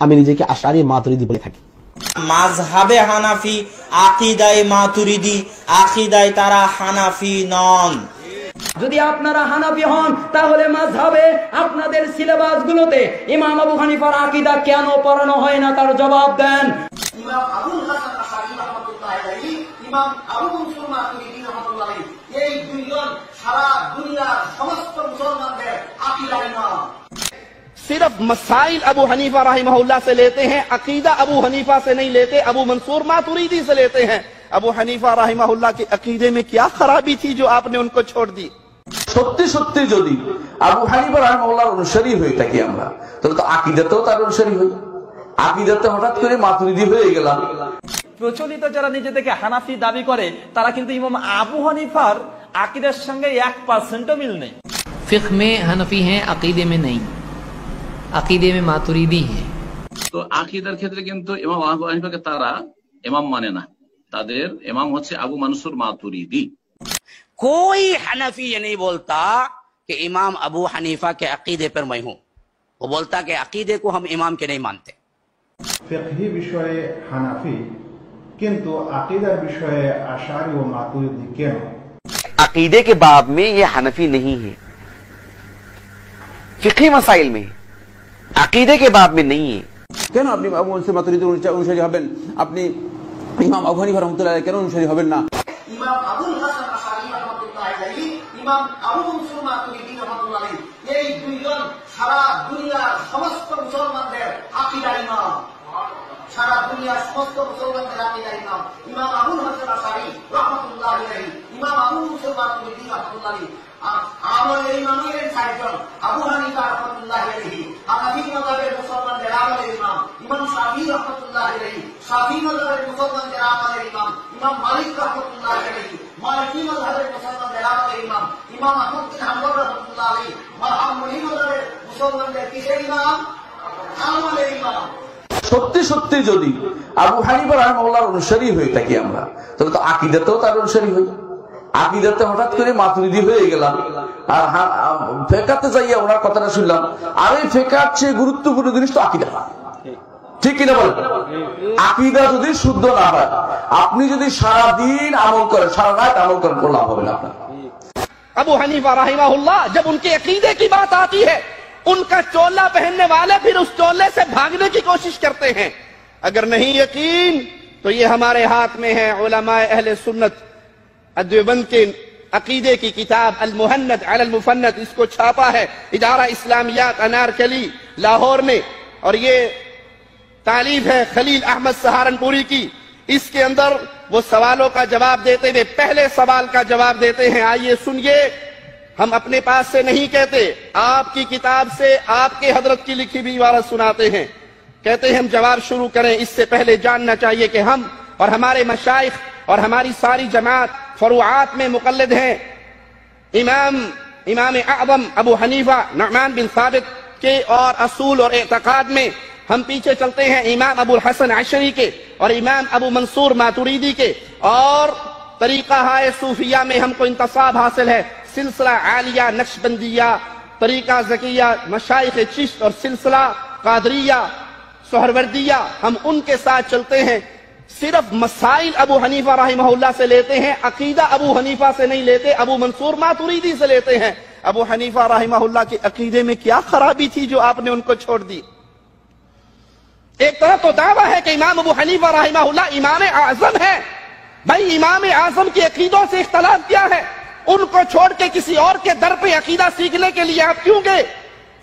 আমি নিজেকে আশারি মাতুরিদি বলে থাকি। মাযহাবে হানাফি, আকীদায়ে মাতুরিদি, আকীদায় তারা হানাফি নন। যদি আপনারা হানাফি হন তাহলে মাযহাবে আপনাদের সিলেবাসগুলোতে ইমাম আবু হানিফার আকীদা কেন পড়ানো হয় না তার জবাব দেন। ইমাম আবুল হাসান আশআরী রাহমাতুল্লাহি আলাইহি, ইমাম আবু মনসুর মাতুরিদি রাহমাতুল্লাহি আলাইহি, এই দুইজন সারা দুনিয়ার সমস্ত মুসলমানদের আকীদার ইমাম। सिर्फ मसाइल अबू हनीफा रहमहुल्लाह से लेते हैं, अकीदा अबू हनीफा से नहीं लेते, अबू मंसूर मातुरीदी से लेते हैं। अबू हनीफा रहमहुल्लाह के अकीदे में क्या खराबी थी जो आपने उनको छोड़ दी? সত্যি সত্যি যদি আবু হানিফা রাহিমাহুল্লাহর অনুসারী হয়ে থাকি আমরা, তাহলে তো আকীদাতেও তার অনুসারী হই। আকীদাতে হঠাৎ করে মাতুরিদি হয়ে গেলাম। প্রচলিত যারা নিজেদেরকে হানাফি দাবি করে তারা কিন্তু ইমাম আবু হানিফার আকীদার সঙ্গে 1% মিল নেই। ফিকহ में हनफी हैं, अकीदे में नहीं, अकीदे में मातुरीदी हैं। তো আকীদার ক্ষেত্রে কিন্তু ইমাম আবু হানিফাকে তারা ইমাম মানে না, তাদের ইমাম হচ্ছে আবু মনসুর মাতুরিদি। कोई हनफी ये नहीं बोलता कि इमाम अबू हनीफा के अकीदे पर मैं हूं, वो बोलता कि अकीदे को हम इमाम के नहीं मानते। फिqhi विषये हनफी किंतु अकीदा विषये अशारी व मातुरिदी क्यों? अकीदे के बाब में ये हनफी नहीं है, फिqhi मसाइल में, अकीदे के बाब में नहीं है। কেন আপনি আবু মনসুর মাতুরিদির অনুসারী হবেন? আপনি ইমাম আবু হানিফা রাহমাতুল্লাহ আলাইহি কেন অনুসারী হবেন না? ইমাম আবুল হাসান আশআরী রাহমাতুল্লাহি আলাইহি, ইমাম আবু মনসুর মাতুরিদি রাহমাতুল্লাহি আলাইহি, এই দুইজন সারা দুনিয়ার সমস্ত মুসলমানদের আকীদার ইমাম। সারা দুনিয়ার সমস্ত মুসলমানদের আকীদার ইমাম ইমাম আবুল হাসান আশআরী রাহমাতুল্লাহি আলাইহি, ইমাম আবু মনসুর মাতুরিদি রাহমাতুল্লাহি আলাইহি। আমাদের ইমামের চারজন, আবু হানিফা রাহমাতুল্লাহি আলাইহি হানাফি মাযহাবের মুসলমানদের আমলের ইমাম, ইমাম শাফিঈ রাহমাতুল্লাহি আলাইহি শাফিঈ মাযহাবের মুসলমানদের আমলের ইমাম, ইমাম মালিক রাহমাতুল্লাহি আলাইহি মালিকি মাযহাবের মুসলমানদের আমলের ইমাম, ইমাম আহমদ বিন হাম্বল রাহমাতুল্লাহি আলাইহি হাম্বলী মাযহাবের মুসলমানদের কিসের ইমাম? আমলের ইমাম। সত্যি সত্যি যদি আবু হানিফা রাহিমাহুল্লাহর অনুসারী হয়ে থাকি আমরা, তাহলে তো আকীদাতেও তার অনুসারী হই। আকীদাতে হঠাৎ করে মাতুরিদি হয়ে গেলাম, আর ফিকহাতে যাইয়া ওনার কথাটা শুনলাম। আর এই ফিকহার চেয়ে গুরুত্বপূর্ণ জিনিস তো আকীদা, ঠিক কিনা বলেন? আকীদা যদি শুদ্ধ না হয়, আপনি যদি সারা দিন আমল করেন, সারা রাত আমল করেন, কোনো লাভ হবে না আপনার। अबू हनीफा रहमहुल्लाह जब उनके अकीदे की बात आती है, उनका चोला पहनने वाले फिर उस चोले से भागने की कोशिश करते हैं। अगर नहीं यकीन तो ये हमारे हाथ में है, उलमाए अहले सुन्नत देवबंद के अकीदे की किताब अल मुहन्नद अल मुफन्नद, इसको छापा है इदारा इस्लामियात अनारकली लाहौर में, और ये तालीफ है खलील अहमद सहारनपुरी की। इसके अंदर वो सवालों का जवाब देते हुए पहले सवाल का जवाब देते हैं। आइए सुनिए, हम अपने पास से नहीं कहते, आपकी किताब से आपके हजरत की लिखी हुई इबारत सुनाते हैं। कहते हैं हम जवाब शुरू करें, इससे पहले जानना चाहिए कि हम और हमारे मशाइख और हमारी सारी जमात फरुआत में मुकल्लिद हैं इमाम आज़म अबू हनीफा नुअमान बिन साबित के, और असूल और एतकाद में हम पीछे चलते हैं इमाम अबुल हसन अशरी के और इमाम अबू मंसूर मातुरीदी के, और तरीका हाय सूफिया में हमको इंतसाब हासिल है, सिलसिला आलिया नक्शबंदिया, तरीका ज़किया, मशाइख चिश्त और सिलसिला कादरिया सोहरवर्दिया, हम उनके साथ चलते हैं। सिर्फ मसाइल अबू हनीफा रहमहुल्लाह से लेते हैं, अकीदा अबू हनीफा से नहीं लेते, अबू मंसूर मातुरीदी से लेते हैं। अबू हनीफा रहमहुल्लाह के अकीदे में क्या खराबी थी जो आपने उनको छोड़ दी? एक तरफ तो दावा है कि इमाम अबू हनीफा रहमहुल्लाह इमाम आज़म है। भाई इमाम आज़म के अकीदों से इख्तलाफ किया है, उनको छोड़ के किसी और के दर पे अकीदा सीखने के लिए आप क्यों गए?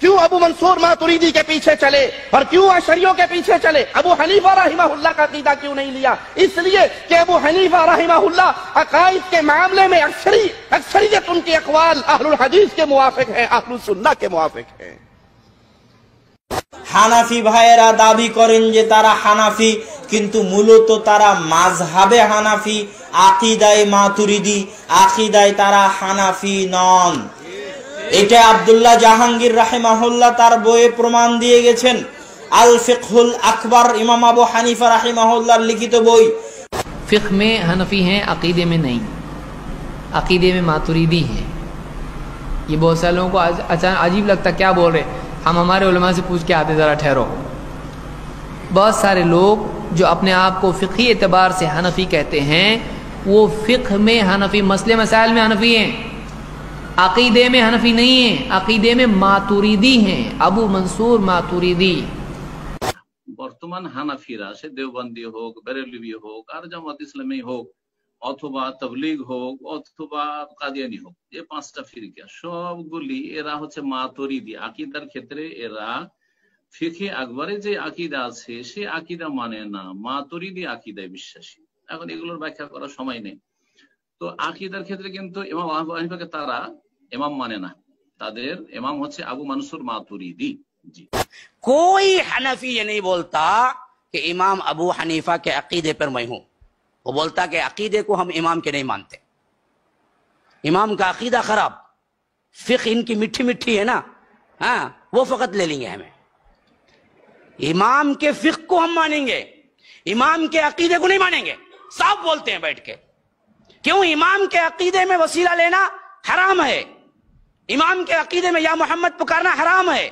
क्यों अबू मंसूर मातुरीदी के पीछे चले और क्यों अशरियों के पीछे चले? अबू हनीफा रहमहुल्लाह का अकीदा क्यों नहीं लिया? इसलिए कि अबू हनीफा रहमहुल्लाह अकाइद के मामले में अक्सरियत उनके अक़वाल अहलुल हदीस के मुवाफिक है, अहलुस सुन्नह के मुवाफिक है। হানাফি ভাইয়েরা দাবি করেন যে তারা হানাফি, কিন্তু মূলত তারা মাযহাবে হানাফি, আকীদায়ে মাতুরিদি, আকীদায় তারা হানাফি নন। এটা আব্দুল্লাহ জাহাঙ্গীর রাহিমাহুল্লাহ তার বইয়ে প্রমাণ দিয়ে গেছেন। আল ফিকহুল আকবার, ইমাম আবু হানিফা রাহিমাহুল্লাহর লিখিত বই। फिक्ह में हनफी हैं, अकीदे में नहीं, अकीदे में मातुरीदी हैं। ये बहुत सारे लोगों को अचानक अजीब लगता, क्या बोल रहे? हम हमारे उलमा से पूछ के आते, ज़रा ठहरो। बहुत सारे लोग जो अपने आप को फ़िक़ही एतबार से हनफी कहते हैं वो फ़िक़ह में हनफी, मसले मसाइल में हनफी हैं, अक़ीदे में हनफी नहीं हैं, अक़ीदे में मातुरीदी हैं, अबू मंसूर मातुरीदी। বর্তমান হানাফিরা সে দেওবন্দি হোক, বেরেলভি হোক, আর জামাত ইসলামী হোক, অথবা তাবলীগ হোক, অথবা কাদিয়ানি হোক, এই পাঁচটা ফিরকা সবগুলি এরা হচ্ছে মাতুরিদি আকীদার ক্ষেত্রে। এরা ফিকহে আকবরে যে আকীদা আছে সে আকীদা মানে না, মাতুরিদি আকীদায় বিশ্বাসী। এখন এগুলোর ব্যাখ্যা করার সময় নেই। তো আকীদার ক্ষেত্রে কিন্তু ইমাম আবু হানিফাকে তারা ইমাম মানে না, তাদের ইমাম হচ্ছে আবু মানসুর মাতুরিদি। জি, कोई हनफी ये नहीं बोलता कि इमाम अबू हनीफा के अकीदे पर मैं हूं। वो बोलता कि अकीदे को हम इमाम के नहीं मानते, इमाम का अकीदा खराब, फिक्र इनकी मिठी मिठी है ना, हाँ वो फकत ले लेंगे हमें। इमाम के फिक्र को हम मानेंगे, इमाम के अकीदे को नहीं मानेंगे। साफ बोलते हैं बैठ के। क्यों? इमाम के अकीदे में वसीला लेना हराम है, इमाम के अकीदे में या मोहम्मद पुकारना हराम है,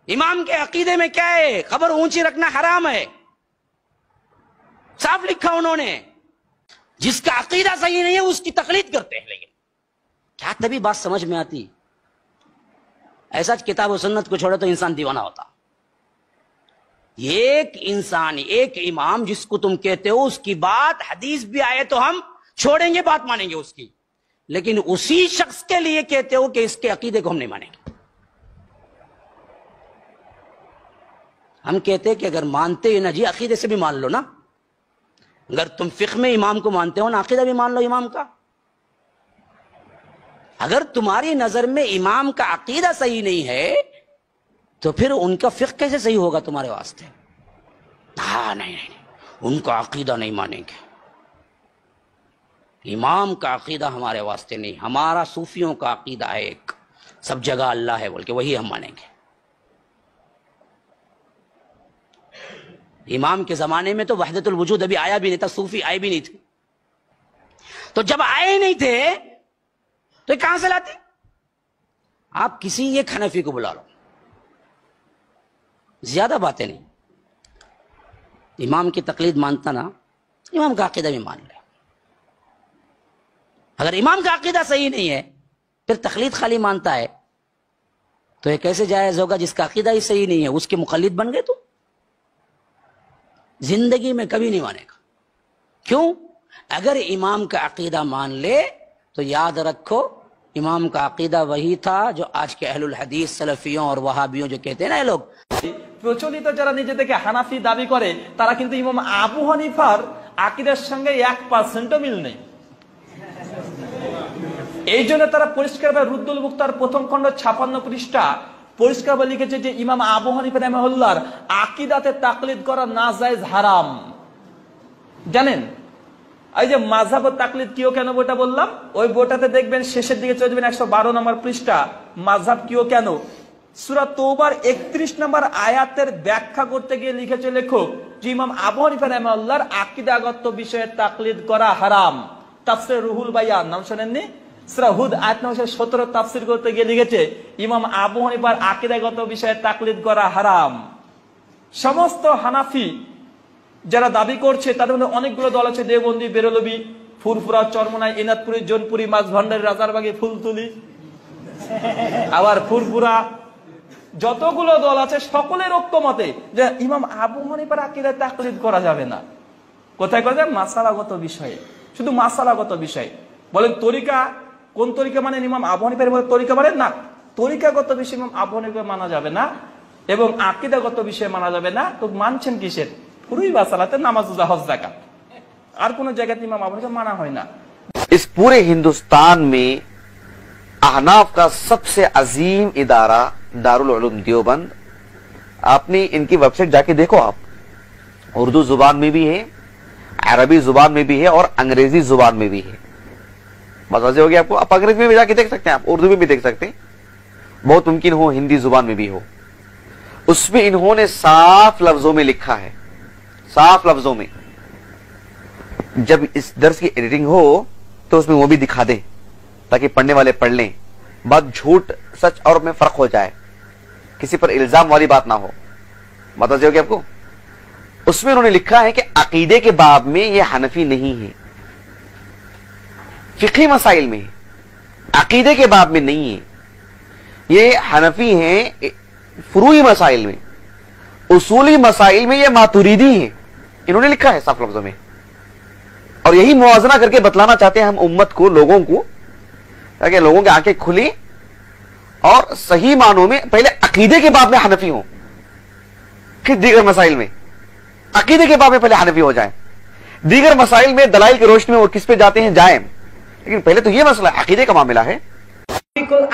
इमाम के अकीदे में क्या है, खबर ऊंची रखना हराम है। साफ लिखा उन्होंने। जिसका अकीदा सही नहीं है उसकी तकलीद करते हैं। लेकिन क्या तभी बात समझ में आती? ऐसा किताब और सुन्नत को छोड़े तो इंसान दीवाना होता। एक इंसान, एक इमाम जिसको तुम कहते हो उसकी बात हदीस भी आए तो हम छोड़ेंगे, बात मानेंगे उसकी, लेकिन उसी शख्स के लिए कहते हो कि इसके अकीदे को हम नहीं मानेंगे। हम कहते हैं कि अगर मानते हो ना जी, अकीदे से भी मान लो ना। अगर तुम फिक्र में इमाम को मानते हो ना, अकीदा भी मान लो इमाम का। अगर तुम्हारी नजर में इमाम का अकीदा सही नहीं है तो फिर उनका फिक्र कैसे सही होगा तुम्हारे वास्ते? हाँ नहीं, उनका अकीदा नहीं मानेंगे, इमाम का अकीदा हमारे वास्ते नहीं, हमारा सूफियों का अकीदा है एक, सब जगह अल्लाह है बोल के वही हम मानेंगे। इमाम के जमाने में तो वहदतुल वजूद अभी आया भी नहीं था, सूफी आए भी नहीं थे। तो जब आए नहीं थे तो कहां से लाते? आप किसी एक हनफी को बुला लो, ज्यादा बातें नहीं। इमाम की तकलीद मानता ना, इमाम का अकीदा भी मान ले। अगर इमाम का अकीदा सही नहीं है फिर तकलीद खाली मानता है तो ये कैसे जायज होगा? जिसका अकीदा ही सही नहीं है उसके मुखल्लिद बन गए तो जिंदगी में कभी नहीं मानेगा। क्यों? अगर इमाम का अकीदा मान ले तो याद रखो इमाम का अकीदा वही था जो आज के अहलुल हदीस सलफियों और वहाबियों जो कहते हैं ना ये लोग। প্রচলিত যারা নিজেদেরকে হানাফি দাবি করে তারা কিন্তু ইমাম আবু হানিফার আকীদার সঙ্গে 1% মিল নেই। এই জন্য তারা পরিষ্কারভাবে রুদ্দুল মুখতার প্রথম খণ্ড 56 পৃষ্ঠা পরিষ্কারভাবে লিখেছে যে ইমাম আবু হানিফা রাহিমাহুল্লাহর আকীদাতে তাকলিদ করা নাজায়েজ হারাম। জানেন এই যে মাযহাব ও তাকলিদ কিও কেন বইটা বললাম, ওই বইটাতে দেখবেন শেষের দিকে চলে যাবেন 112 নম্বর পৃষ্ঠা, মাযহাব কিও কেন, সূরা তওবার 31 নম্বর আয়াতের ব্যাখ্যা করতে গিয়ে লিখেছে লেখক যে ইমাম আবু হানিফা রাহিমাহুল্লাহর আকীদাগত বিষয়ে তাকলিদ করা হারাম। তাফসীর রুহুল বায়ান নাম শুনেননি? সূরা হুদ আয়াত নম্বর 17 তাফসীর করতে গিয়ে লিখেছে ইমাম আবু হানিফার আকীদাগত বিষয়ে তাকলিদ করা হারাম। সমস্ত হানাফি যারা দাবি করছে তাদের মধ্যে অনেকগুলো দল আছে, দেওবন্দি, বেরলভী, ফুরফুরা, চরমনাই, এনাদপুরি, জোনপুরি, মাঝভান্ডারি, রাজারবাগী, ফুলতুলি, আবার ফুরফুরা, যতগুলো দল আছে সকলের ঐক্যমতে যে ইমাম আবু হানিফার আকীদায় তাকলিদ করা যাবে না। কোথায় করা যায়? মাসালাগত বিষয়ে, শুধু মাসালাগত বিষয়ে। বলেন তরিকা, কোন তরিকা মানে ইমাম আবু হানিফার তরিকা মানে না, তরিকাগত বিষয় ইমাম আবু হানিফা মানা যাবে না এবং আকীদাগত বিষয়ে মানা যাবে না। তো মানছেন কিসের? পুরোই মাসালাতে নামাজ, রোজা, হজ, যাকাত, আর কোন জায়গাতে ইমাম আবু হানিফা মানা হয় না। इस पूरे हिंदुस्तान में अहनाफ का सबसे अजीम इदारा दारुल उलूम देवबंद, आपने इनकी वेबसाइट जाके देखो, आप उर्दू जुबान में भी है, अरबी जुबान में भी है और अंग्रेजी जुबान में भी है। बस वजह होगी आपको, आप अंग्रेजी में भी जाके देख सकते हैं, आप उर्दू में भी देख सकते हैं, बहुत मुमकिन हो हिंदी जुबान में भी हो। उसमें इन्होंने साफ लफ्जों में लिखा है, साफ लफ्जों में। जब इस दर्स की एडिटिंग हो तो उसमें वो भी दिखा दे ताकि पढ़ने वाले पढ़ लें, बात झूठ सच और में फर्क हो जाए, किसी पर इल्जाम वाली बात ना हो। बता होगी आपको, उसमें उन्होंने लिखा है कि अकीदे के बाब में ये हनफी नहीं है, फिक़ही मसाइल में, अकीदे के बाब में नहीं है, ये हनफी हैं फुरूई मसाइल में, उसूली मसाइल में ये मातुरीदी हैं। इन्होंने लिखा है साफ लफ्जों में, और यही मुआवजना करके बतलाना चाहते हैं हम उम्मत को, लोगों को, ताकि लोगों की आंखें खुली और सही मानों में पहले अकीदे के बाब में हनफी हो, फिर दीगर मसाइल में। अकीदे के बाब में पहले हनफी हो जाए, दीगर मसाइल में दलाइल की रोशनी में और किस पे जाते हैं जाए, लेकिन पहले तो यह मसला अकीदे का मामला है।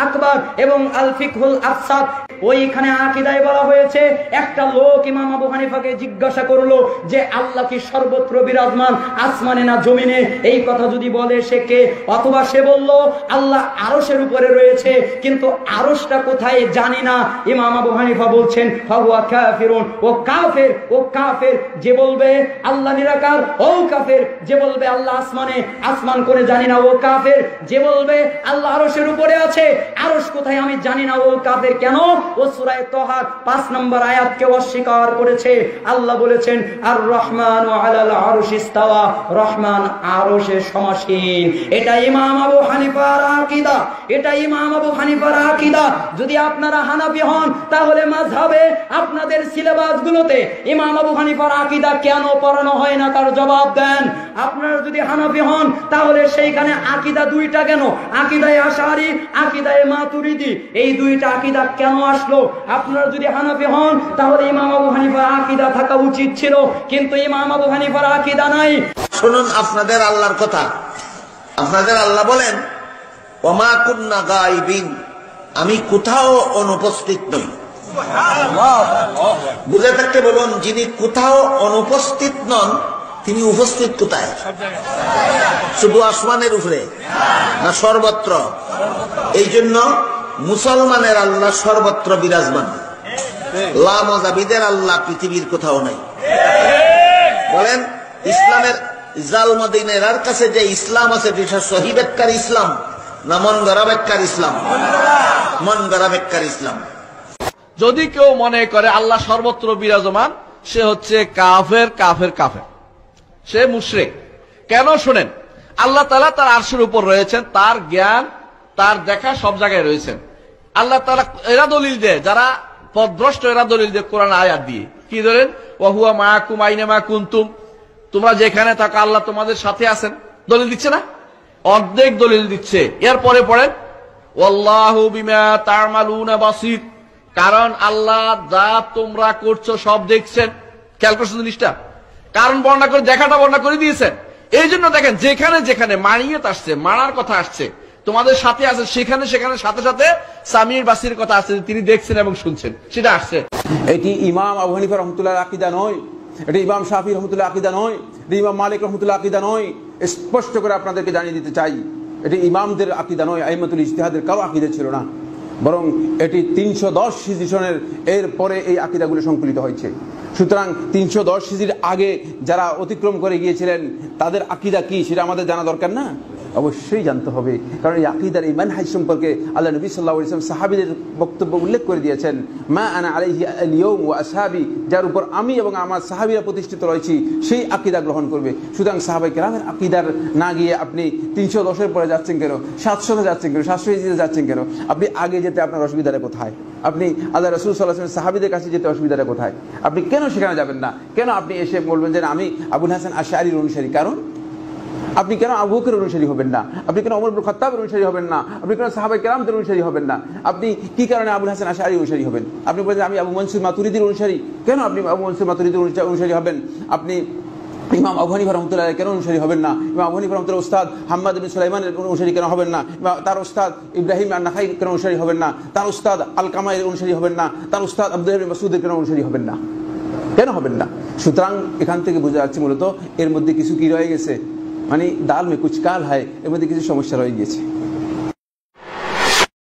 আকবার এবং আল ফিকহুল আফসাদ, ওইখানে আকীদায় বলা হয়েছে একটা লোক ইমাম আবু হানিফাকে জিজ্ঞাসা করলো যে আল্লাহ কি সর্বত্র বিরাজমান, আসমানে না জমিনে? এই কথা যদি বলে সে কে? অথবা সে বলল আল্লাহ আরশের উপরে রয়েছে, কিন্তু আরশটা কোথায় জানি না। ইমাম আবু হানিফা বলছেন ফাহুয়া কাফিরুন, ও কাফের, ও কাফের। যে বলবে আল্লাহ নিরাকার ও কাফের, যে বলবে আল্লাহ আসমানে, আসমান করে জানি না ও কাফের। যে বলবে আল্লাহ আরশের উপরে আছে, আরশ কোথায় আমি জানি না ও কাফের। কেন? ও সূরা তাহা 5 নম্বর আয়াতকে অস্বীকার করেছে। আল্লাহ বলেছেন আর রহমানু আলাল আরশ ইস্তাওয়া, রহমান আরশে সমাসীন। এটা ইমাম আবু হানিফার আকীদা, এটা ইমাম আবু হানিফার আকীদা। যদি আপনারা হানাফি হন তাহলে মাযহাবে আপনাদের সিলেবাসগুলোতে ইমাম আবু হানিফার আকীদা কেন পড়ানো হয় না তার জবাব দেন। আপনারা যদি হানাফি হন তাহলে সেইখানে আকীদা দুইটা কেন? আকীদায়ে আশআরী, আকীদায়ে মাতুরিদি, এই দুইটা আকীদা কেন আসলো? আপনারা যদি হানাফি হন তাহলে ইমাম আবু হানিফার আকীদা থাকা উচিত ছিল, কিন্তু ইমাম আবু হানিফার আকীদা নাই। শুনুন আপনাদের আল্লাহর কথা। আপনাদের আল্লাহ বলেন ওমা কুন্না গায়বিন, আমি কোথাও অনুপস্থিত নই। বুঝে থাকতে বলুন, যিনি কোথাও অনুপস্থিত নন তিনি উপস্থিত কোথায়? শুধু আসমানের উপরে না সর্বত্র? এই জন্য মুসলমানের আল্লাহ সর্বত্র বিরাজমান, লা মাযহাবিদের আল্লাহ পৃথিবীর কোথাও নাই। বলেন ইসলামের জালমদিনের কাছে যে ইসলাম আছে এটা সহিহ ব্যাখ্যার ইসলাম না মন গড়া ব্যাখ্যার ইসলাম? মন গড়া ব্যাখ্যার ইসলাম। যদি কেউ মনে করে আল্লাহ সর্বত্র বিরাজমান, সে হচ্ছে কাফের, কাফের, কাফের, সে মুশরিক। কেন? শোনেন, আল্লাহ তাআলা তার আরশের উপর রয়েছেন, তার জ্ঞান, তার দেখা সব জায়গায় রয়েছেন। আল্লাহ তাআলা এরা দলিল দেয়, যারা পথভ্রষ্ট এরা দলিল দেয় কোরআন আয়াত দিয়ে। কি ধরেন? ওয়া হুয়া মাআকুম আইনামা কুনতুম, তোমরা যেখানে থাকো আল্লাহ তোমাদের সাথে আছেন। দলিল দিচ্ছে না? অর্ধেক দলিল দিচ্ছে। এরপরে পড়েন ওয়াল্লাহু বিমা তা'মালুনা বাসীর, কারণ আল্লাহ যা তোমরা করছো সব দেখছেন। খেয়াল করছেন জিনিসটা? কারণ বর্ণনা করে, দেখাটা বর্ণনা করে দিয়েছেন। এই জন্য দেখেন যেখানে যেখানে মানিয়ত আসছে, মানার কথা আসছে, তোমাদের সাথে আছে, সেখানে সেখানে সাথে সাথে সামির বাসির কথা আসছে, তিনি দেখছেন এবং শুনছেন, সেটা আসছে। এটি ইমাম আবু হানিফা রহমতুল্লাহ আকীদা নয়, এটি ইমাম শাফি রহমতুল্লাহ আকীদা নয়, এটি ইমাম মালিক রহমতুল্লাহ আকীদা নয়। স্পষ্ট করে আপনাদেরকে জানিয়ে দিতে চাই, এটি ইমামদের আকীদা নয়, আইম্মাতুল ইজতিহাদের কারো আকীদা ছিল না, বরং এটি 310 হিজরি সনের এর পরে এই আকীদাগুলো সংকলিত হয়েছে। সুতরাং 310 হিজরির আগে যারা অতিক্রম করে গিয়েছিলেন তাদের আকীদা কি সেটা আমাদের জানা দরকার না? অবশ্যই জানতে হবে, কারণ এই আকীদার এই মানহাজ সম্পর্কে আল্লাহ নবী সাল্লাল্লাহু আলাইহি ওয়াসাল্লাম সাহাবীদের বক্তব্য উল্লেখ করে দিয়েছেন। মা আনা আলাইহি আল-ইয়াউম ওয়া আসহাবি, যার উপর আমি এবং আমার সাহাবীরা প্রতিষ্ঠিত রয়েছি সেই আকীদা গ্রহণ করবে। সুতরাং সাহাবায়ে কেরামের আকীদার না গিয়ে আপনি 310 পরে যাচ্ছেন কেন? 700 যাচ্ছেন কেন? 700 হিজরিতে যাচ্ছেন কেন? আপনি আগে যেতে আপনার অসুবিধাটা কোথায়? আপনি আল্লাহ রাসূল সাল্লাল্লাহু আলাইহি ওয়াসাল্লাম সাহাবীদের কাছে যেতে অসুবিধাটা কোথায়? আপনি কেন সেখানে যাবেন না? কেন আপনি এসে বলবেন যে আমি আবুল হাসান আশআরীর অনুসারী? কারণ আপনি কেন আবু বকরের অনুসারী হবেন না? আপনি কেন ওমর ইবনে খাত্তাবের অনুসারী হবেন না? আপনি কেন সাহাবায়ে কেরামদের অনুসারী হবেন না? আপনি কি কারণে আবুল হাসান আশআরীর অনুসারী হবেন? আপনি বলেন আমি আবু মনসুর মাতুরিদির অনুসারী, কেন আপনি আবু মনসুর মাতুরিদির অনুসারী হবেন? আপনি ইমাম আবু হানিফা রাহমাতুল্লাহ কেন অনুসারী হবেন না? ইমাম আবু হানিফা রাহমাতুল্লাহ উস্তাদ হাম্মাদ ইবনে সুলাইমানের অনুসারী কেন হবেন না? তার উস্তাদ ইব্রাহিম আন-নাখাই কেন অনুসারী হবেন না? তার উস্তাদ আল-কামাইয়ের অনুসারী হবেন না? তার উস্তাদ আব্দুল্লাহ ইবনে মাসউদের কেন অনুসারী হবেন না? কেন হবেন না? সুতরাং এখান থেকে বোঝা যাচ্ছে মূলত এর মধ্যে কিছু কি রয়ে গেছে, মানে দাল মে কুছ কাল হয়, এর মধ্যে কিছু সমস্যা রয়ে গিয়েছে।